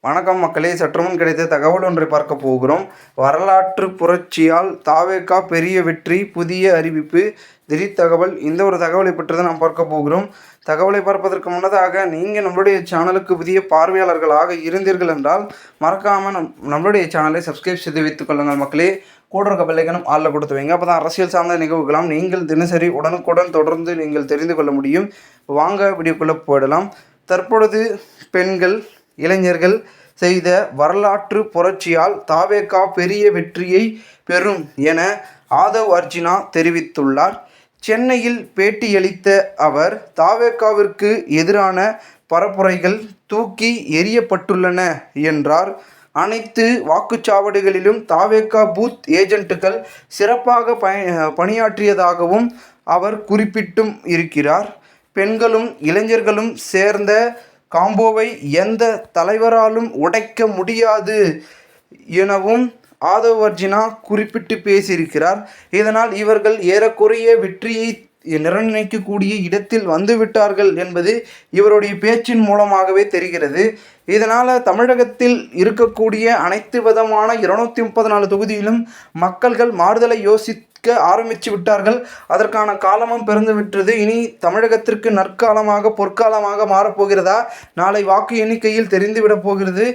வணக்கம் மக்களே, சற்றுமுன் கிடைத்த தகவல் ஒன்றை பார்க்க போகிறோம். வரலாற்று புரட்சியால் தாவேகா பெரிய வெற்றி, புதிய அறிவிப்பு, திடீர் தகவல். இந்த ஒரு தகவலை பற்றி தான் நாம் பார்க்க போகிறோம். தகவலை பார்ப்பதற்கு முன்னதாக நீங்கள் நம்மளுடைய சேனலுக்கு புதிய பார்வையாளர்களாக இருந்தீர்கள் என்றால் மறக்காமல் நம்மளுடைய சேனலை சப்ஸ்கிரைப் செய்து வைத்துக் கொள்ளுங்கள் மக்களே. கூட இருக்க பெல்லைக்கனும் ஆளில் கொடுத்து வைங்க. அப்போ தான் அரசியல் சார்ந்த நிகழ்வுகளாம் நீங்கள் தினசரி உடனுக்குடன் தொடர்ந்து நீங்கள் தெரிந்து கொள்ள முடியும். வாங்க வீடியோக்குள்ளே போயிடலாம். தற்பொழுது பெண்கள், இளைஞர்கள் செய்த வரலாற்று புரட்சியால் தாவேகா பெரிய வெற்றியை பெறும் என ஆதவ் அர்ஜுனா தெரிவித்துள்ளார். சென்னையில் பேட்டியளித்த அவர், தாவேகாவிற்கு எதிரான பரப்புரைகள் தூக்கி எறியப்பட்டுள்ளன என்றார். அனைத்து வாக்குச்சாவடிகளிலும் தாவேகா பூத் ஏஜென்ட்டுகள் சிறப்பாக பணியாற்றியதாகவும் அவர் குறிப்பிட்டும் இருக்கிறார். பெண்களும் இளைஞர்களும் சேர்ந்த காம்போவை எந்த தலைவராலும் உடைக்க முடியாது எனவும் ஆதவ் அர்ஜுனா குறிப்பிட்டு பேசியிருக்கிறார். இதனால் இவர்கள் ஏறக்குறைய வெற்றியை நிர்ணயிக்கக்கூடிய இடத்தில் வந்துவிட்டார்கள் என்பது இவருடைய பேச்சின் மூலமாகவே தெரிகிறது. இதனால் தமிழகத்தில் இருக்கக்கூடிய அனைத்து விதமான 234 தொகுதியிலும் மக்கள்கள் மாறுதலை யோசிக்க ஆரம்பித்து விட்டார்கள். அதற்கான காலமும் பிறந்து விட்டது. இனி தமிழகத்திற்கு நற்காலமாக, பொற்காலமாக மாறப்போகிறதா? நாளை வாக்கு எண்ணிக்கையில் தெரிந்துவிடப் போகிறது.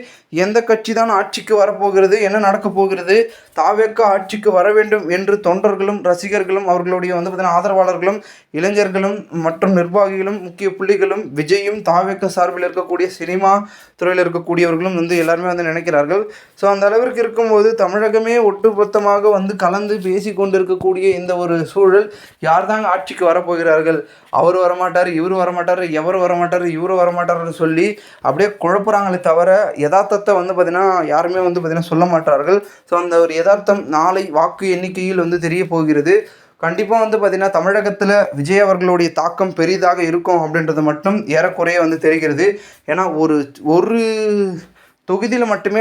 எந்த கட்சி தான் ஆட்சிக்கு வரப்போகிறது, என்ன நடக்கப் போகிறது, தாவேகா ஆட்சிக்கு வர வேண்டும் என்று தொண்டர்களும் ரசிகர்களும் அவர்களுடைய ஆதரவாளர்களும் இளைஞர்களும் மற்றும் நிர்வாகிகளும் முக்கிய புள்ளிகளும் விஜயும் தாவேகா சார்பில் இருக்கக்கூடிய சினிமா துறையில் இருக்கக்கூடியவர்களும் எல்லாருமே நினைக்கிறார்கள். ஸோ அந்த அளவிற்கு இருக்கும்போது தமிழகமே ஒட்டுமொத்தமாக கலந்து பேசி கொண்டிருக்கக்கூடிய இந்த ஒரு சூழல், யார் தாங்க ஆட்சிக்கு வரப்போகிறார்கள், அவர் வரமாட்டார், இவர் வரமாட்டார், எவர் வரமாட்டார், இவர் வரமாட்டார்னு சொல்லி அப்படியே குழப்புறாங்களே தவிர யதார்த்தத்தை யாருமே சொல்ல மாட்டார்கள். ஸோ அந்த ஒரு யதார்த்தம் நாளை வாக்கு எண்ணிக்கையில் தெரிய போகிறது. கண்டிப்பாக தமிழகத்தில் விஜய் அவர்களுடைய தாக்கம் பெரிதாக இருக்கும் அப்படின்றது மட்டும் ஏறக்குறைய தெரிகிறது. ஏன்னா ஒரு தொகுதியில் மட்டுமே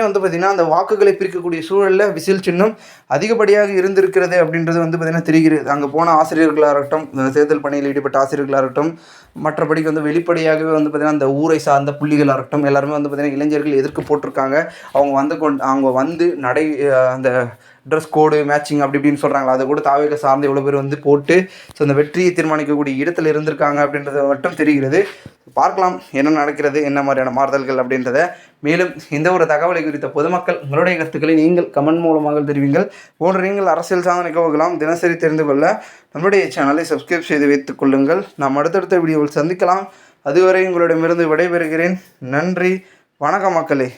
அந்த வாக்குகளை பிரிக்கக்கூடிய சூழலில் விசில் சின்னம் அதிகப்படியாக இருந்திருக்கிறது அப்படின்றது தெரிகிறது. அங்கே போன ஆசிரியர்களாக இருக்கட்டும், தேர்தல் பணியில் ஈடுபட்ட ஆசிரியர்களாக இருக்கட்டும், மற்றபடிக்கு வெளிப்படையாகவே அந்த ஊரை சார்ந்த புள்ளிகளாக இருக்கட்டும், எல்லாருமே இளைஞர்கள் எதிர்க்கு போட்டிருக்காங்க. அவங்க நடை அந்த ட்ரெஸ் கோடு மேட்சிங் அப்படி இப்படின்னு சொல்கிறாங்களா, அதை கூட தாவேகா சார்ந்து எவ்வளோ பேர் போட்டு ஸோ அந்த வெற்றியை தீர்மானிக்கக்கூடிய இடத்துல இருந்திருக்காங்க அப்படின்றது மட்டும் தெரிகிறது. பார்க்கலாம் என்ன நடக்கிறது, என்ன மாதிரியான மாறுதல்கள் அப்படின்றத. மேலும் இந்த ஒரு தகவலை குறித்த பொதுமக்கள் உங்களுடைய கருத்துக்களை நீங்கள் கமெண்ட் மூலமாக தெரிவிங்கள். போன்ற நீங்கள் அரசியல் சார்ந்த நிகழ்வுகளாம் தினசரி தெரிந்து கொள்ள நம்முடைய சேனலை சப்ஸ்கிரைப் செய்து வைத்துக் கொள்ளுங்கள். நாம் அடுத்தடுத்த வீடியோவில் சந்திக்கலாம். அதுவரை உங்களிடமிருந்து விடைபெறுகிறேன். நன்றி, வணக்கம் மக்களே.